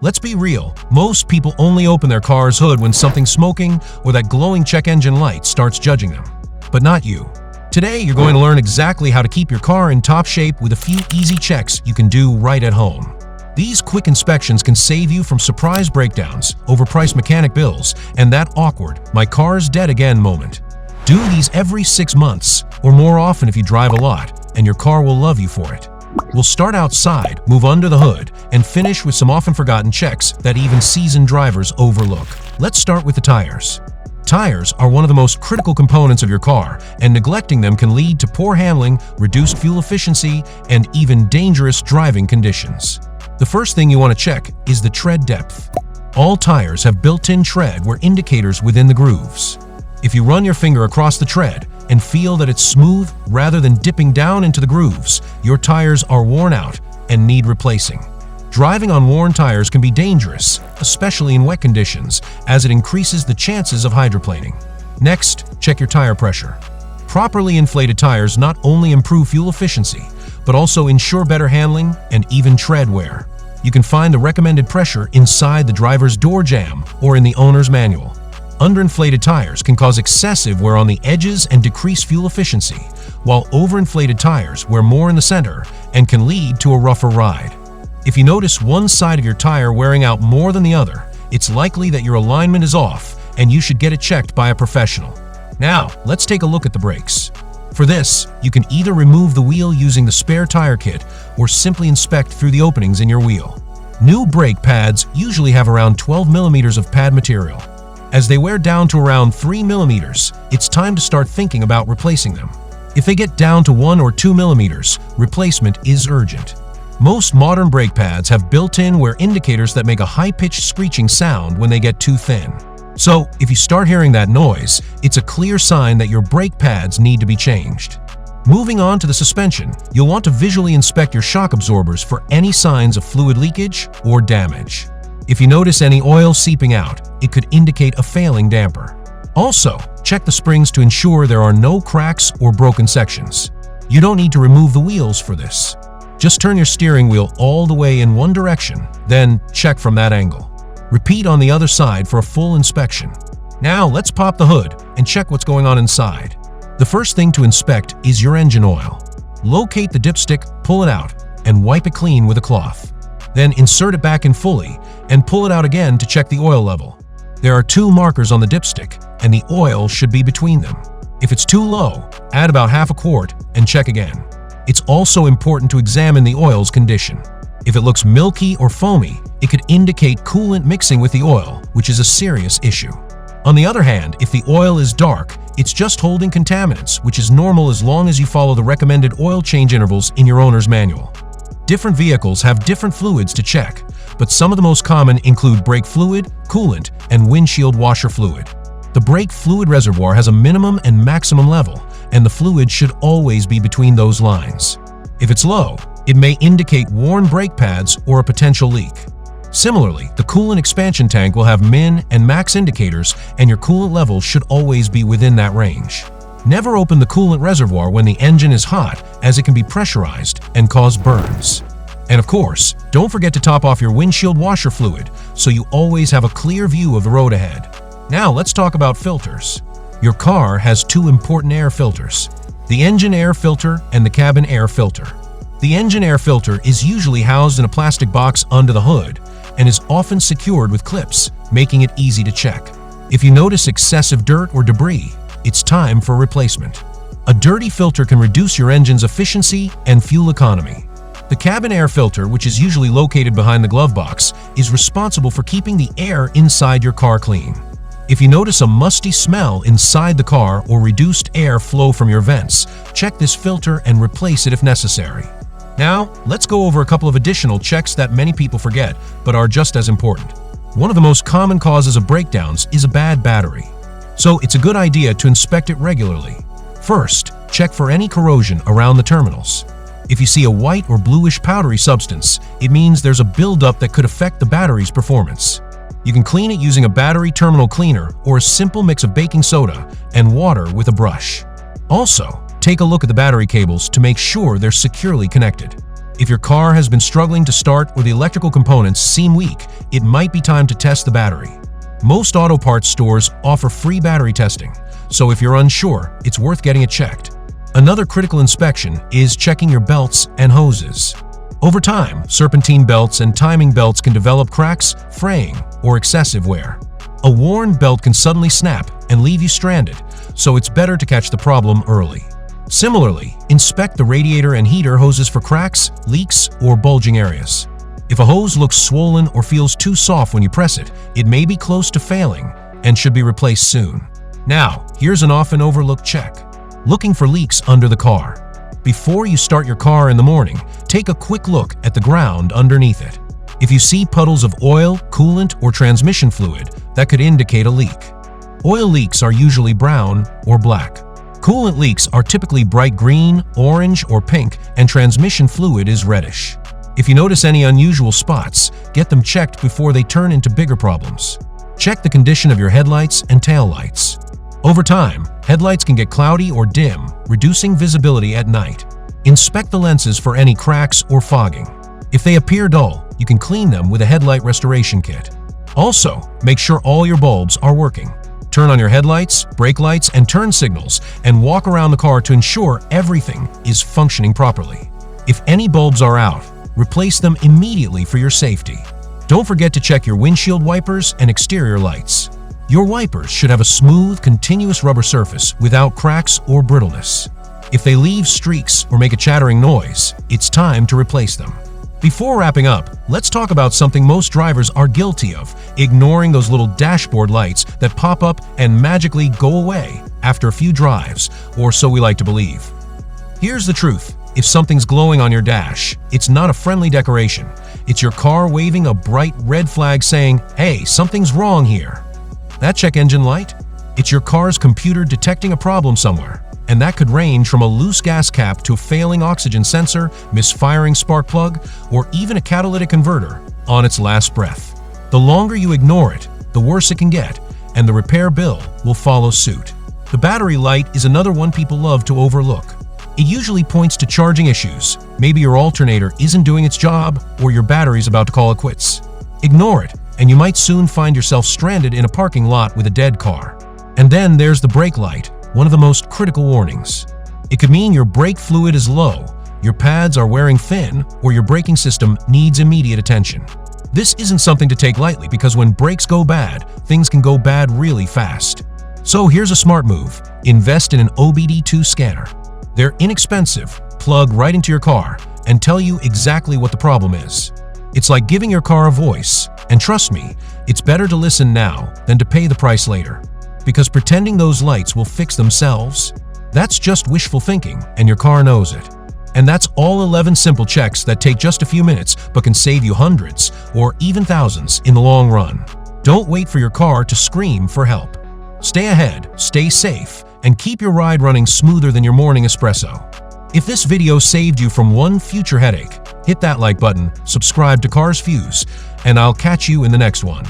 Let's be real, most people only open their car's hood when something's smoking or that glowing check engine light starts judging them. But not you. Today, you're going to learn exactly how to keep your car in top shape with a few easy checks you can do right at home. These quick inspections can save you from surprise breakdowns, overpriced mechanic bills, and that awkward "my car's dead again" moment. Do these every 6 months, or more often if you drive a lot, and your car will love you for it. We'll start outside, move under the hood, and finish with some often forgotten checks that even seasoned drivers overlook. Let's start with the tires. Tires are one of the most critical components of your car, and neglecting them can lead to poor handling, reduced fuel efficiency, and even dangerous driving conditions. The first thing you want to check is the tread depth. All tires have built-in tread or indicators within the grooves. If you run your finger across the tread and feel that it's smooth rather than dipping down into the grooves, your tires are worn out and need replacing. Driving on worn tires can be dangerous, especially in wet conditions, as it increases the chances of hydroplaning. Next, check your tire pressure. Properly inflated tires not only improve fuel efficiency, but also ensure better handling and even tread wear. You can find the recommended pressure inside the driver's door jamb or in the owner's manual. Underinflated tires can cause excessive wear on the edges and decrease fuel efficiency, while overinflated tires wear more in the center and can lead to a rougher ride. If you notice one side of your tire wearing out more than the other, it's likely that your alignment is off and you should get it checked by a professional. Now, let's take a look at the brakes. For this, you can either remove the wheel using the spare tire kit or simply inspect through the openings in your wheel. New brake pads usually have around 12 millimeters of pad material. As they wear down to around 3 millimeters, it's time to start thinking about replacing them. If they get down to 1 or 2 millimeters, replacement is urgent. Most modern brake pads have built-in wear indicators that make a high-pitched screeching sound when they get too thin. So, if you start hearing that noise, it's a clear sign that your brake pads need to be changed. Moving on to the suspension, you'll want to visually inspect your shock absorbers for any signs of fluid leakage or damage. If you notice any oil seeping out, it could indicate a failing damper. Also, check the springs to ensure there are no cracks or broken sections. You don't need to remove the wheels for this. Just turn your steering wheel all the way in one direction, then check from that angle. Repeat on the other side for a full inspection. Now let's pop the hood and check what's going on inside. The first thing to inspect is your engine oil. Locate the dipstick, pull it out, and wipe it clean with a cloth. Then insert it back in fully and pull it out again to check the oil level. There are 2 markers on the dipstick, and the oil should be between them. If it's too low, add about half a quart and check again. It's also important to examine the oil's condition. If it looks milky or foamy, it could indicate coolant mixing with the oil, which is a serious issue. On the other hand, if the oil is dark, it's just holding contaminants, which is normal as long as you follow the recommended oil change intervals in your owner's manual. Different vehicles have different fluids to check, but some of the most common include brake fluid, coolant, and windshield washer fluid. The brake fluid reservoir has a minimum and maximum level, and the fluid should always be between those lines. If it's low, it may indicate worn brake pads or a potential leak. Similarly, the coolant expansion tank will have min and max indicators, and your coolant level should always be within that range. Never open the coolant reservoir when the engine is hot, as it can be pressurized and cause burns. And of course, don't forget to top off your windshield washer fluid so you always have a clear view of the road ahead. Now let's talk about filters. Your car has 2 important air filters: the engine air filter and the cabin air filter. The engine air filter is usually housed in a plastic box under the hood and is often secured with clips, making it easy to check. If you notice excessive dirt or debris, it's time for replacement. A dirty filter can reduce your engine's efficiency and fuel economy. The cabin air filter, which is usually located behind the glove box, is responsible for keeping the air inside your car clean. If you notice a musty smell inside the car or reduced air flow from your vents, check this filter and replace it if necessary. Now, let's go over a couple of additional checks that many people forget, but are just as important. One of the most common causes of breakdowns is a bad battery. So it's a good idea to inspect it regularly. First, check for any corrosion around the terminals. If you see a white or bluish powdery substance, it means there's a buildup that could affect the battery's performance. You can clean it using a battery terminal cleaner or a simple mix of baking soda and water with a brush. Also, take a look at the battery cables to make sure they're securely connected. If your car has been struggling to start or the electrical components seem weak, it might be time to test the battery. Most auto parts stores offer free battery testing, so if you're unsure, it's worth getting it checked. Another critical inspection is checking your belts and hoses. Over time, serpentine belts and timing belts can develop cracks, fraying, or excessive wear. A worn belt can suddenly snap and leave you stranded, so it's better to catch the problem early. Similarly, inspect the radiator and heater hoses for cracks, leaks, or bulging areas. If a hose looks swollen or feels too soft when you press it, it may be close to failing and should be replaced soon. Now, here's an often overlooked check: looking for leaks under the car. Before you start your car in the morning, take a quick look at the ground underneath it. If you see puddles of oil, coolant, or transmission fluid, that could indicate a leak. Oil leaks are usually brown or black. Coolant leaks are typically bright green, orange, or pink, and transmission fluid is reddish. If you notice any unusual spots, get them checked before they turn into bigger problems. Check the condition of your headlights and taillights. Over time, headlights can get cloudy or dim, reducing visibility at night. Inspect the lenses for any cracks or fogging. If they appear dull, you can clean them with a headlight restoration kit. Also, make sure all your bulbs are working. Turn on your headlights, brake lights, and turn signals, and walk around the car to ensure everything is functioning properly. If any bulbs are out, replace them immediately for your safety. Don't forget to check your windshield wipers and exterior lights. Your wipers should have a smooth, continuous rubber surface without cracks or brittleness. If they leave streaks or make a chattering noise, it's time to replace them. Before wrapping up, let's talk about something most drivers are guilty of: ignoring those little dashboard lights that pop up and magically go away after a few drives, or so we like to believe. Here's the truth: if something's glowing on your dash, it's not a friendly decoration. It's your car waving a bright red flag saying, "Hey, something's wrong here." That check engine light? It's your car's computer detecting a problem somewhere. And that could range from a loose gas cap to a failing oxygen sensor, misfiring spark plug, or even a catalytic converter on its last breath. The longer you ignore it, the worse it can get, and the repair bill will follow suit. The battery light is another one people love to overlook. It usually points to charging issues. Maybe your alternator isn't doing its job, or your battery's about to call it quits. Ignore it, and you might soon find yourself stranded in a parking lot with a dead car. And then there's the brake light, one of the most critical warnings. It could mean your brake fluid is low, your pads are wearing thin, or your braking system needs immediate attention. This isn't something to take lightly, because when brakes go bad, things can go bad really fast. So here's a smart move: invest in an OBD2 scanner. They're inexpensive, plug right into your car, and tell you exactly what the problem is. It's like giving your car a voice, and trust me, it's better to listen now than to pay the price later. Because pretending those lights will fix themselves, that's just wishful thinking, and your car knows it. And that's all 11 simple checks that take just a few minutes but can save you hundreds or even thousands in the long run. Don't wait for your car to scream for help. Stay ahead, stay safe, and keep your ride running smoother than your morning espresso. If this video saved you from one future headache, hit that like button, subscribe to Cars Fuse, and I'll catch you in the next one.